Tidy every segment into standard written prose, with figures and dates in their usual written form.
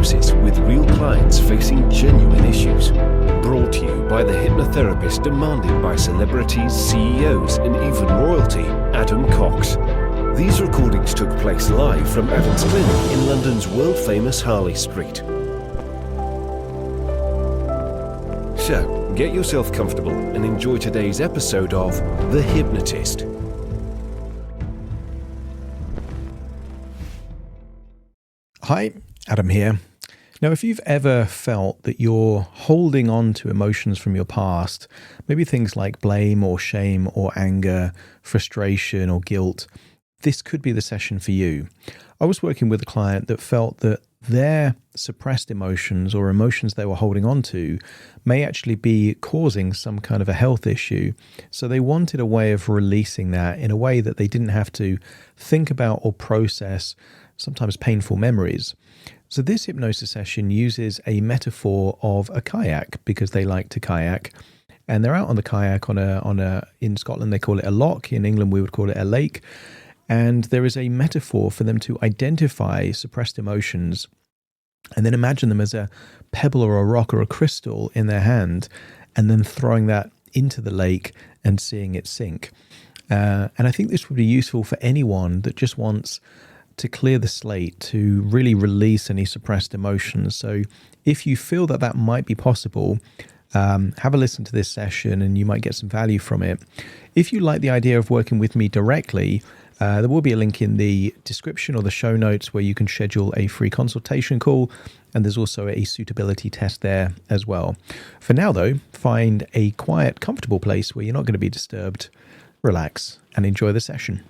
Hypnosis with real clients facing genuine issues. Brought to you by the hypnotherapist demanded by celebrities, CEOs, and even royalty, Adam Cox. These recordings took place live from Adam's clinic in London's world-famous Harley Street. So, get yourself comfortable and enjoy today's episode of The Hypnotist. Hi, Adam here. Now, if you've ever felt that you're holding on to emotions from your past, maybe things like blame or shame or anger, frustration or guilt, this could be the session for you. I was working with a client that felt that their suppressed emotions or emotions they were holding on to may actually be causing some kind of a health issue. So they wanted a way of releasing that in a way that they didn't have to think about or process sometimes painful memories. So this hypnosis session uses a metaphor of a kayak because they like to kayak, and they're out on the kayak on a in Scotland they call it a loch, in England we would call it a lake, and there is a metaphor for them to identify suppressed emotions and then imagine them as a pebble or a rock or a crystal in their hand and then throwing that into the lake and seeing it sink. And I think this would be useful for anyone that just wants to clear the slate, to really release any suppressed emotions. So if you feel that that might be possible, have a listen to this session and you might get some value from it. If you like the idea of working with me directly, there will be a link in the description or the show notes where you can schedule a free consultation call, and there's also a suitability test there as well. For now though, find a quiet, comfortable place where you're not going to be disturbed, relax and enjoy the session.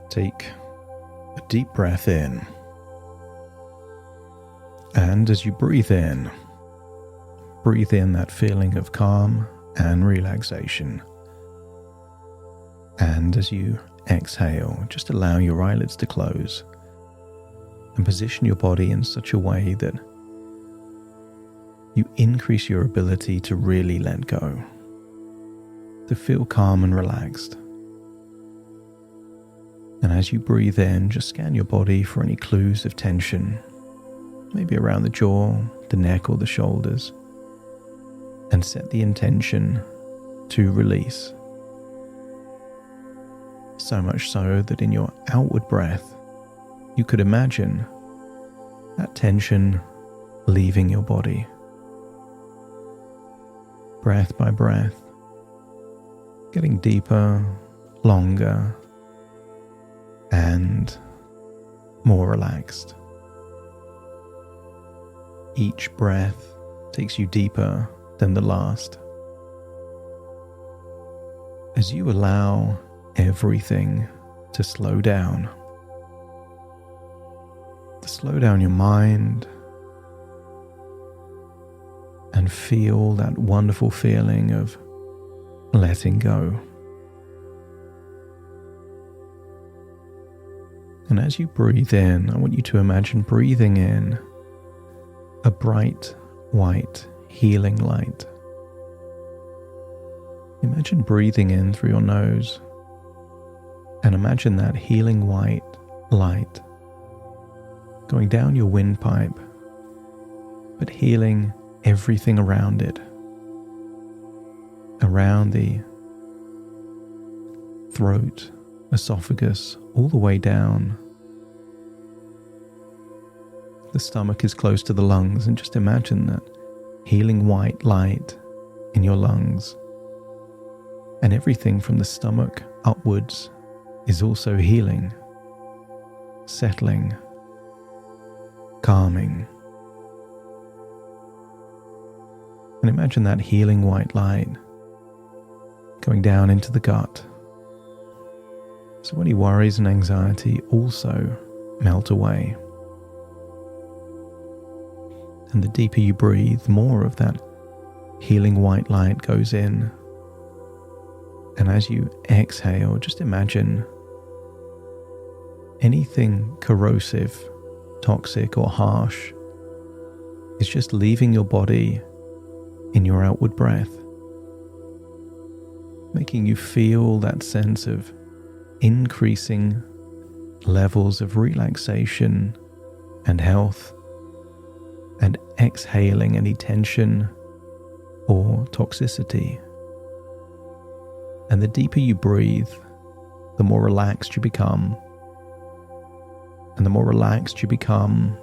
Take a deep breath in, and as you breathe in that feeling of calm and relaxation. And as you exhale, just allow your eyelids to close and position your body in such a way that you increase your ability to really let go, to feel calm and relaxed. And as you breathe in, just scan your body for any clues of tension, maybe around the jaw, the neck or the shoulders, and set the intention to release. So much so that in your outward breath, you could imagine that tension leaving your body. Breath by breath, getting deeper, longer, and more relaxed. Each breath takes you deeper than the last. As you allow everything to slow down your mind and feel that wonderful feeling of letting go. And as you breathe in, I want you to imagine breathing in a bright, white, healing light. Imagine breathing in through your nose and imagine that healing white light going down your windpipe, but healing everything around it, around the throat, esophagus, all the way down. The stomach is close to the lungs, and just imagine that healing white light in your lungs. And everything from the stomach upwards is also healing, settling, calming. And imagine that healing white light going down into the gut. So any worries and anxiety also melt away. And the deeper you breathe, more of that healing white light goes in. And as you exhale, just imagine anything corrosive, toxic, or harsh is just leaving your body in your outward breath, making you feel that sense of increasing levels of relaxation and health, and exhaling any tension or toxicity. And the deeper you breathe, the more relaxed you become. And the more relaxed you become,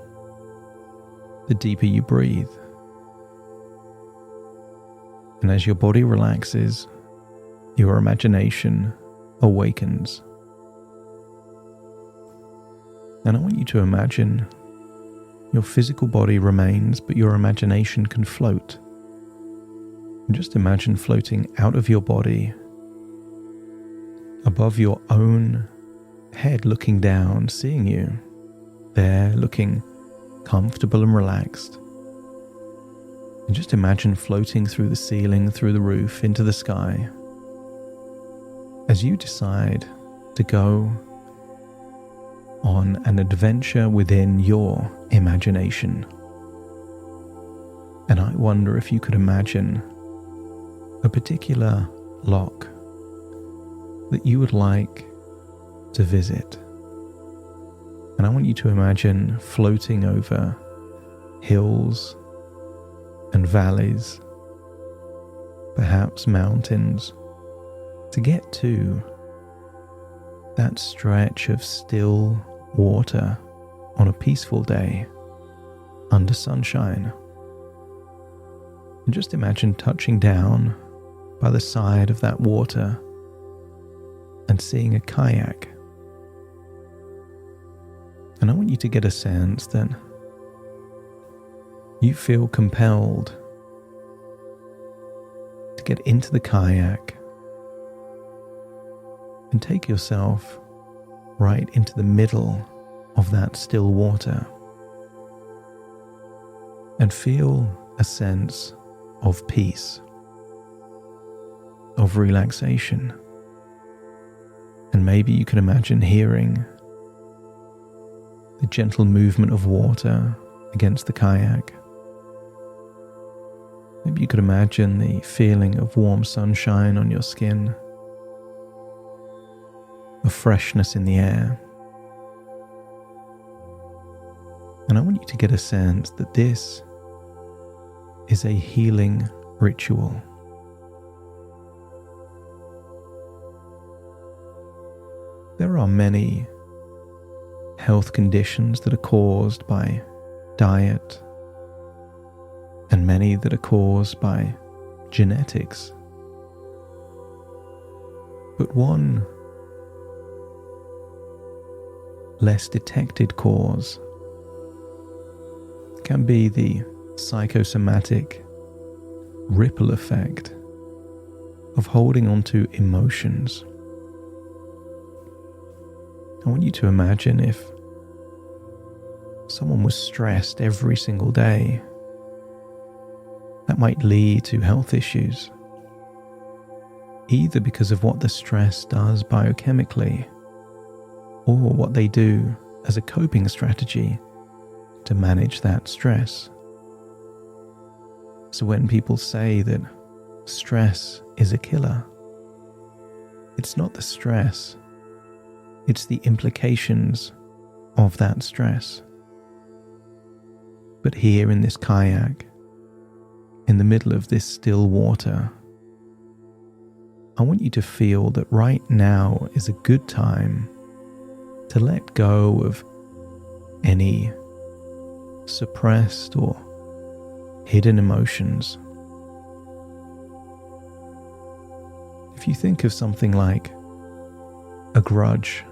the deeper you breathe. And as your body relaxes, your imagination awakens. And I want you to imagine your physical body remains, but your imagination can float. And just imagine floating out of your body, above your own head, looking down, seeing you there, looking comfortable and relaxed. And just imagine floating through the ceiling, through the roof, into the sky, as you decide to go on an adventure within your imagination. And I wonder if you could imagine a particular lock that you would like to visit. And I want you to imagine floating over hills and valleys, perhaps mountains, to get to that stretch of still water on a peaceful day under sunshine. And just imagine touching down by the side of that water and seeing a kayak. And I want you to get a sense that you feel compelled to get into the kayak and take yourself right into the middle of that still water and feel a sense of peace, of relaxation. And maybe you can imagine hearing the gentle movement of water against the kayak. Maybe you could imagine the feeling of warm sunshine on your skin, of freshness in the air. And I want you to get a sense that this is a healing ritual. There are many health conditions that are caused by diet, and many that are caused by genetics. But one less detected cause can be the psychosomatic ripple effect of holding on to emotions. I want you to imagine if someone was stressed every single day, that might lead to health issues, either because of what the stress does biochemically or what they do as a coping strategy to manage that stress. So when people say that stress is a killer, it's not the stress, it's the implications of that stress. But here in this kayak, in the middle of this still water, I want you to feel that right now is a good time to let go of any suppressed or hidden emotions. If you think of something like a grudge,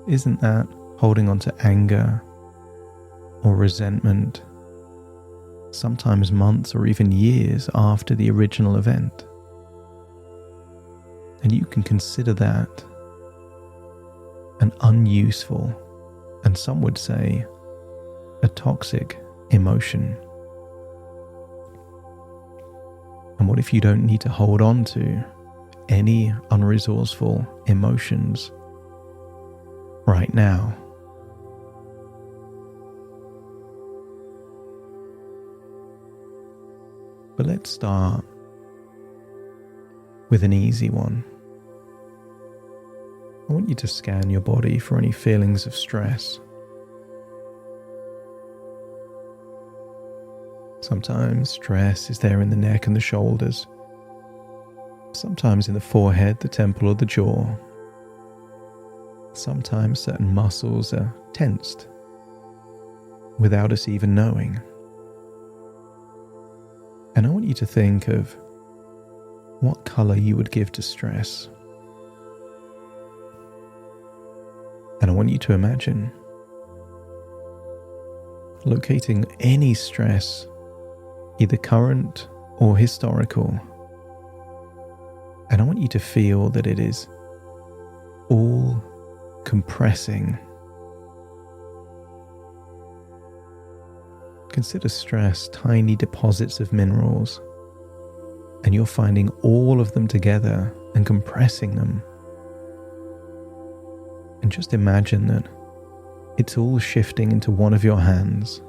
isn't that holding on to anger or resentment, sometimes months or even years after the original event? And you can consider that an unuseful, and some would say a toxic emotion. And what if you don't need to hold on to any unresourceful emotions right now. But let's start with an easy one. I want you to scan your body for any feelings of stress. Sometimes stress is there in the neck and the shoulders. Sometimes in the forehead, the temple, or the jaw. Sometimes certain muscles are tensed without us even knowing. And I want you to think of what color you would give to stress. And I want you to imagine locating any stress, either current or historical. And I want you to feel that it is all compressing. Consider stress tiny deposits of minerals, and you're finding all of them together and compressing them. And just imagine that it's all shifting into one of your hands.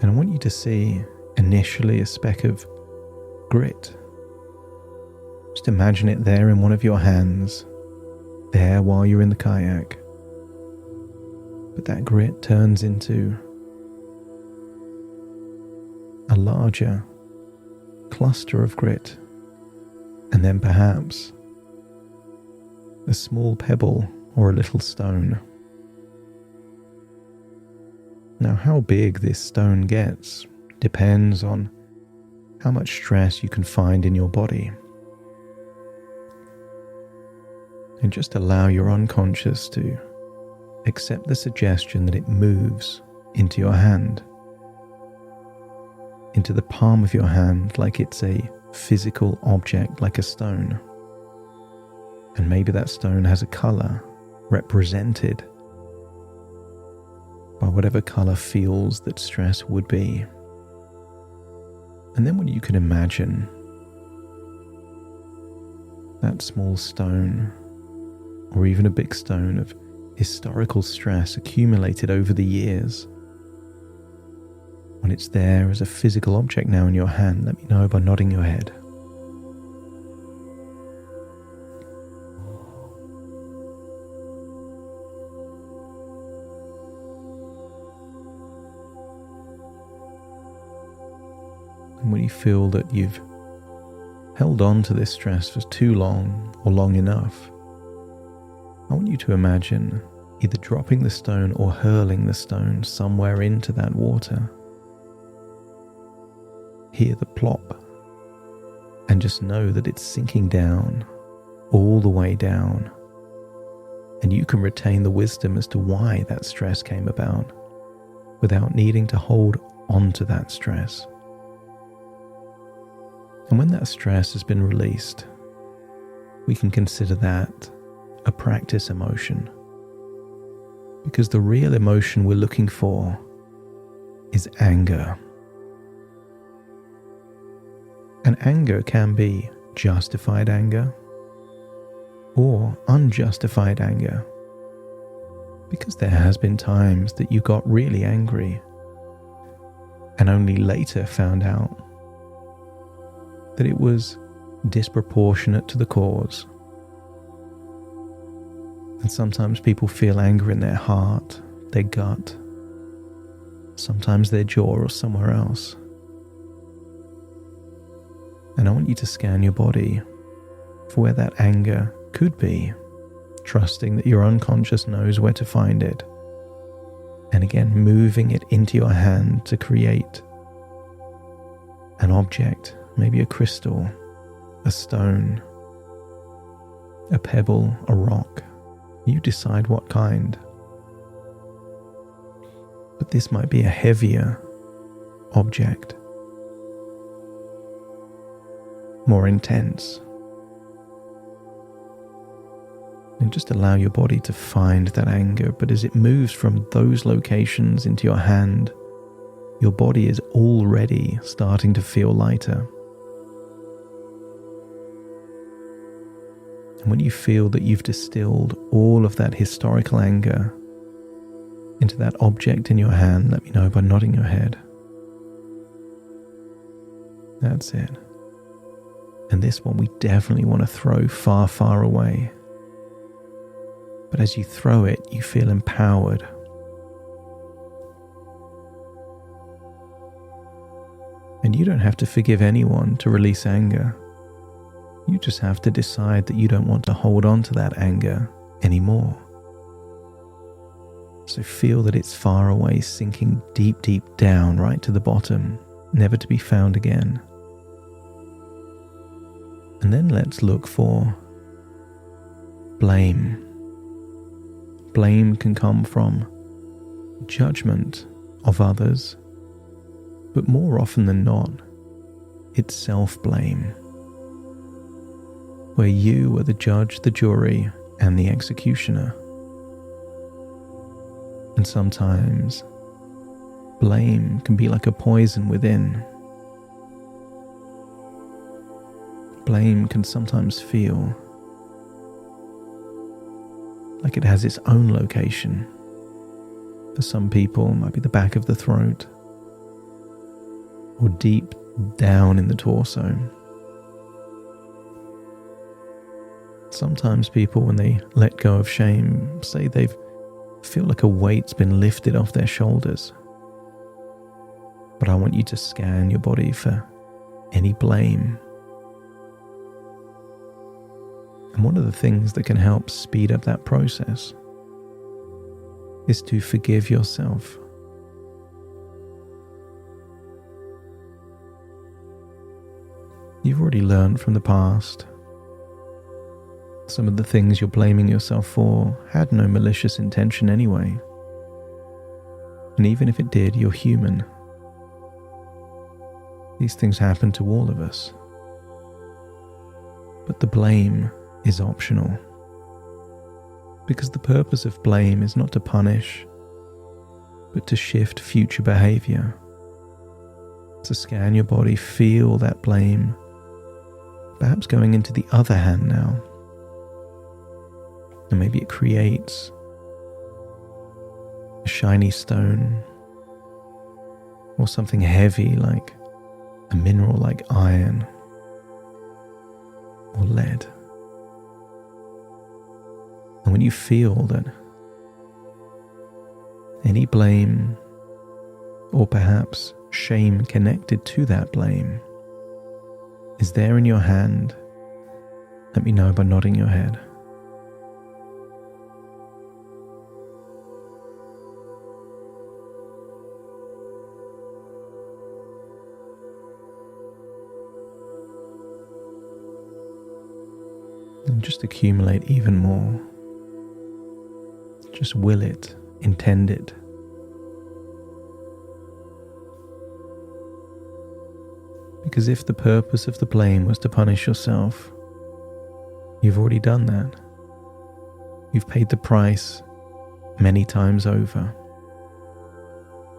And I want you to see initially a speck of grit. Just imagine it there in one of your hands, there while you're in the kayak. But that grit turns into a larger cluster of grit, and then perhaps a small pebble or a little stone. Now, how big this stone gets depends on how much stress you can find in your body. And just allow your unconscious to accept the suggestion that it moves into your hand, into the palm of your hand, like it's a physical object, like a stone. And maybe that stone has a color represented by whatever color feels that stress would be. And then when you can imagine that small stone, or even a big stone of historical stress accumulated over the years, when it's there as a physical object now in your hand, let me know by nodding your head. And when you feel that you've held on to this stress for too long or long enough, I want you to imagine either dropping the stone or hurling the stone somewhere into that water. Hear the plop and just know that it's sinking down, all the way down. And you can retain the wisdom as to why that stress came about without needing to hold on to that stress. And when that stress has been released, we can consider that a practice emotion. Because the real emotion we're looking for is anger. And anger can be justified anger or unjustified anger. Because there has been times that you got really angry and only later found out that it was disproportionate to the cause. And sometimes people feel anger in their heart, their gut, sometimes their jaw or somewhere else. And I want you to scan your body for where that anger could be, trusting that your unconscious knows where to find it. And again, moving it into your hand to create an object, maybe a crystal, a stone, a pebble, a rock. You decide what kind. But this might be a heavier object, more intense. And just allow your body to find that anger. But as it moves from those locations into your hand, your body is already starting to feel lighter. And when you feel that you've distilled all of that historical anger into that object in your hand, let me know by nodding your head. That's it. And this one we definitely want to throw far, far away. But as you throw it, you feel empowered. And you don't have to forgive anyone to release anger. You just have to decide that you don't want to hold on to that anger anymore. So feel that it's far away, sinking deep, deep down, right to the bottom, never to be found again. And then let's look for blame. Blame can come from judgment of others, but more often than not, it's self-blame, where you are the judge, the jury, and the executioner. And sometimes blame can be like a poison within. Blame can sometimes feel like it has its own location. For some people, it might be the back of the throat or deep down in the torso. Sometimes people, when they let go of shame, say they feel like a weight's been lifted off their shoulders. But I want you to scan your body for any blame. And one of the things that can help speed up that process is to forgive yourself. You've already learned from the past. Some of the things you're blaming yourself for had no malicious intention anyway. And even if it did, you're human. These things happen to all of us. But the blame is optional. Because the purpose of blame is not to punish, but to shift future behavior. To scan your body, feel that blame, perhaps going into the other hand now. And maybe it creates a shiny stone or something heavy like a mineral like iron or lead. And when you feel that any blame or perhaps shame connected to that blame is there in your hand, let me know by nodding your head. And just accumulate even more. Just will it, intend it. Because if the purpose of the blame was to punish yourself, you've already done that. You've paid the price many times over.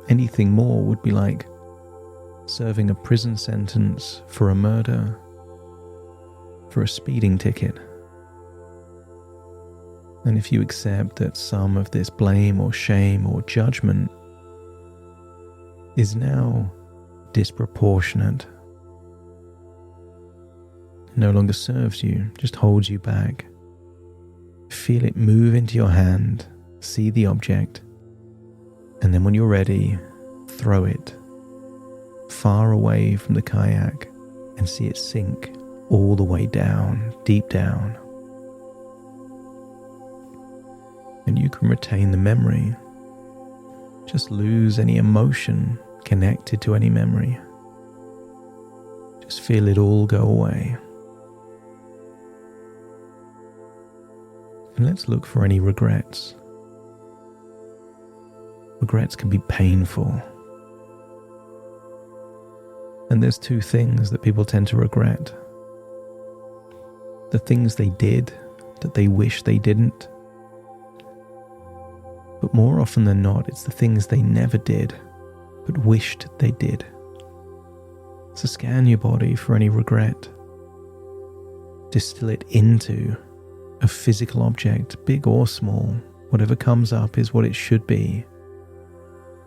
Anything more would be like serving a prison sentence for a murder, for a speeding ticket. And if you accept that some of this blame or shame or judgment is now disproportionate, no longer serves you, just holds you back, feel it move into your hand, see the object, and then when you're ready, throw it far away from the kayak and see it sink all the way down, deep down. And you can retain the memory. Just lose any emotion connected to any memory. Just feel it all go away. And let's look for any regrets. Regrets can be painful. And there's two things that people tend to regret. The things they did that they wish they didn't. But more often than not, it's the things they never did, but wished they did. So scan your body for any regret. Distill it into a physical object, big or small, whatever comes up is what it should be,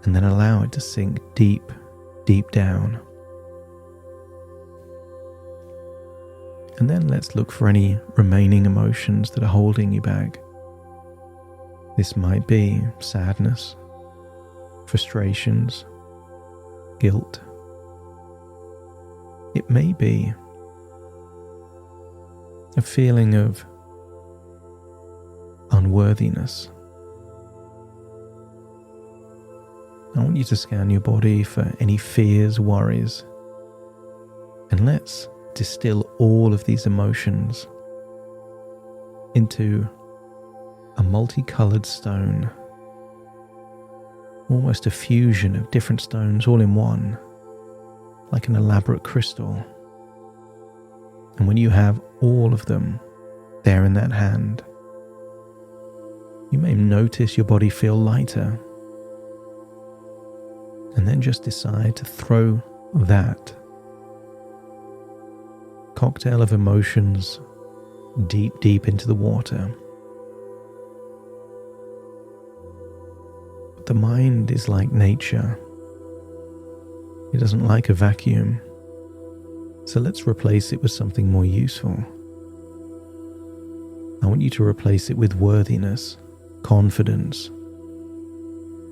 and then allow it to sink deep, deep down. And then let's look for any remaining emotions that are holding you back. This might be sadness, frustrations, guilt. It may be a feeling of unworthiness. I want you to scan your body for any fears, worries, and let's distill all of these emotions into a multicolored stone, almost a fusion of different stones all in one, like an elaborate crystal. And when you have all of them there in that hand, you may notice your body feel lighter, and then just decide to throw that cocktail of emotions deep, deep into the water. But the mind is like nature. It doesn't like a vacuum. So let's replace it with something more useful. I want you to replace it with worthiness, confidence,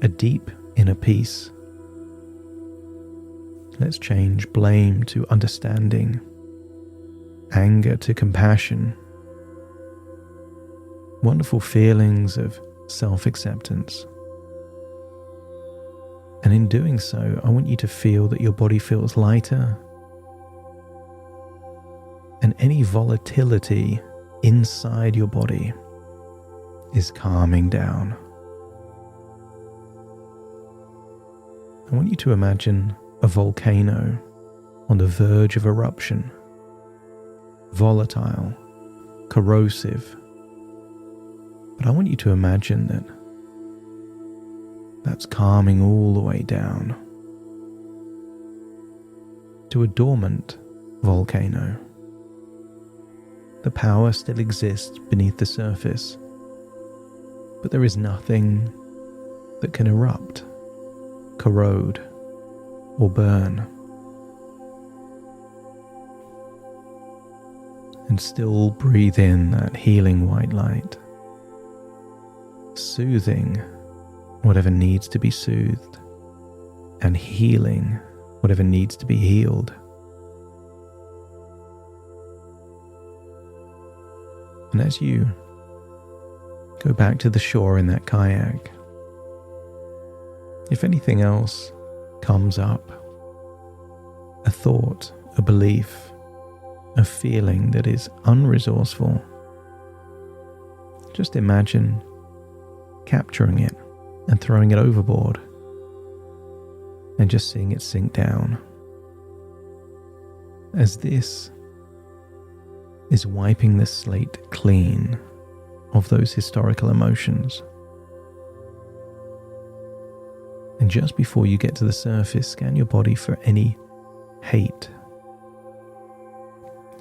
a deep inner peace. Let's change blame to understanding, anger to compassion, wonderful feelings of self-acceptance. And in doing so, I want you to feel that your body feels lighter, and any volatility inside your body is calming down. I want you to imagine a volcano on the verge of eruption, volatile, corrosive. But I want you to imagine that that's calming all the way down to a dormant volcano. The power still exists beneath the surface, but there is nothing that can erupt, corrode, or burn. And still breathe in that healing white light, soothing whatever needs to be soothed, and healing whatever needs to be healed. And as you go back to the shore in that kayak, if anything else comes up, a thought, a belief, a feeling that is unresourceful, just imagine capturing it and throwing it overboard and just seeing it sink down. As this is wiping the slate clean of those historical emotions. And just before you get to the surface, scan your body for any hate.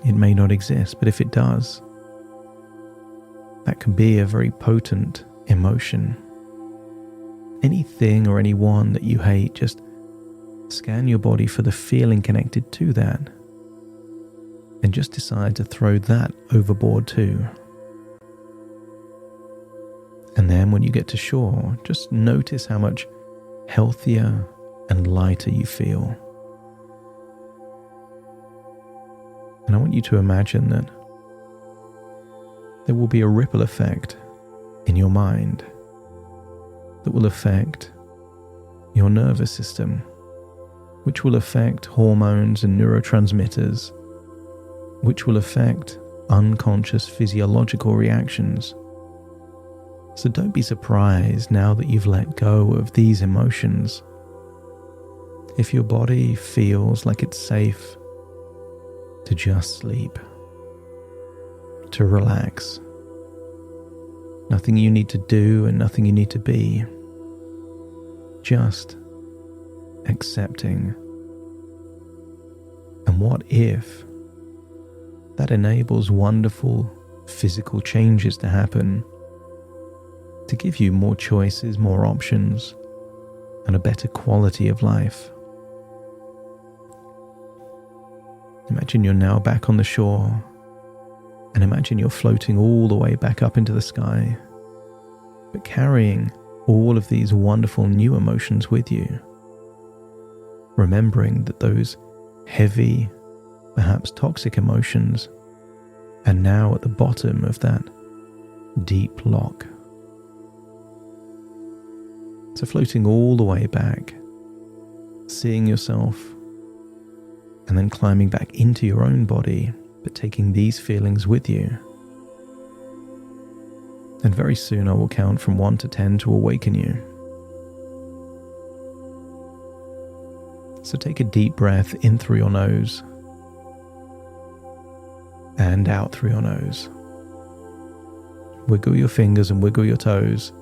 It may not exist, but if it does, that can be a very potent emotion. Anything or anyone that you hate, just scan your body for the feeling connected to that, and just decide to throw that overboard too. And then when you get to shore, just notice how much healthier and lighter you feel. And I want you to imagine that there will be a ripple effect in your mind that will affect your nervous system, which will affect hormones and neurotransmitters, which will affect unconscious physiological reactions. So don't be surprised now that you've let go of these emotions if your body feels like it's safe to just sleep, to relax. Nothing you need to do and nothing you need to be. Just accepting. And what if that enables wonderful physical changes to happen to give you more choices, more options, and a better quality of life. Imagine you're now back on the shore, and imagine you're floating all the way back up into the sky, but carrying all of these wonderful new emotions with you, remembering that those heavy, perhaps toxic emotions are now at the bottom of that deep lock. So floating all the way back, seeing yourself, and then climbing back into your own body, but taking these feelings with you. And very soon I will count from 1 to 10 to awaken you. So take a deep breath in through your nose and out through your nose. Wiggle your fingers and wiggle your toes.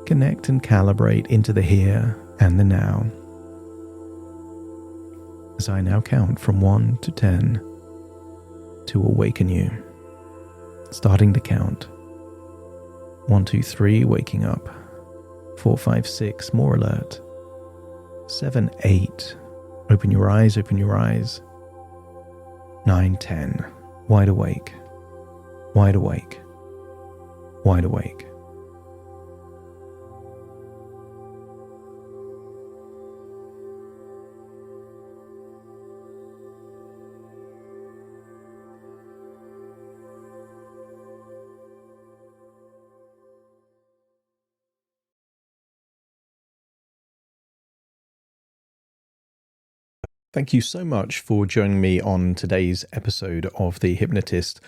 Connect and calibrate into the here and the now. As I now count from 1 to 10 to awaken you. Starting the count. 1, 2, 3, waking up. 4, 5, 6, more alert. 7, 8, open your eyes, open your eyes. 9, 10, wide awake, wide awake, wide awake. Thank you so much for joining me on today's episode of The Hypnotist.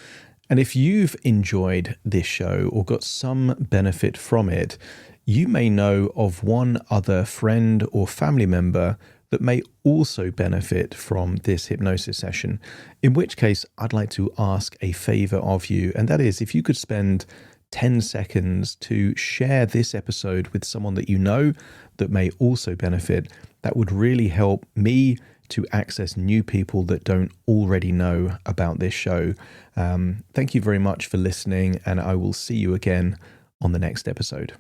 And if you've enjoyed this show or got some benefit from it, you may know of one other friend or family member that may also benefit from this hypnosis session, in which case I'd like to ask a favor of you, and that is if you could spend 10 seconds to share this episode with someone that you know that may also benefit. That would really help me to access new people that don't already know about this show. Thank you very much for listening, and I will see you again on the next episode.